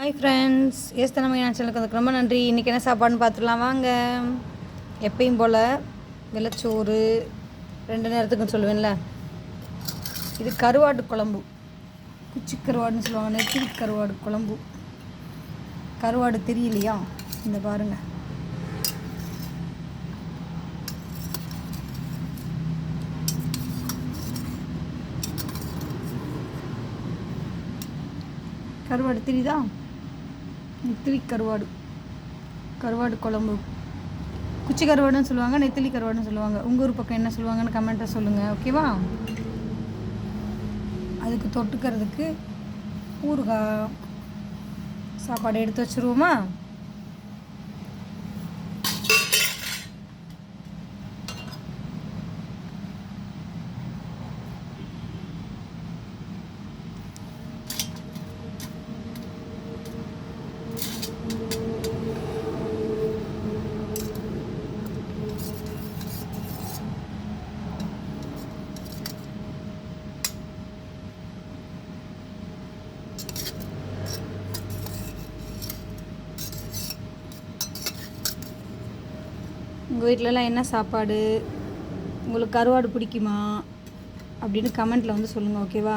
Hi friends, நம்ம சேனலுக்கு அதுக்கு ரொம்ப நன்றி. இன்றைக்கி என்ன சாப்பாடுன்னு பார்த்துடலாம் வாங்க. எப்பயும் போல் வெள்ளச்சோறு 2 நேரத்துக்கும் சொல்லுவேன்ல. இது கருவாடு குழம்பு, குச்சி கருவாடுன்னு சொல்லுவாங்க, நெத்திலி கருவாடு குழம்பு. கருவாடு தெரியலையா? இந்த பாருங்கள். கருவாடு தெரியுதா? நெத்திலி கருவாடு, கருவாடு குழம்பு. குச்சி கருவாடுன்னு சொல்லுவாங்க, நெத்திலி கருவாடுன்னு சொல்லுவாங்க. உங்கள் ஊர் பக்கம் என்ன சொல்லுவாங்கன்னு கமெண்ட்டை சொல்லுங்கள், ஓகேவா? அதுக்கு தொட்டுக்கிறதுக்கு ஊறுகாய். சாப்பாடு எடுத்து வச்சுருவோமா? உங்கள் வீட்டிலலாம் என்ன சாப்பாடு? உங்களுக்கு கருவாடு பிடிக்குமா அப்படின்னு கமெண்ட்டில் வந்து சொல்லுங்கள், ஓகேவா?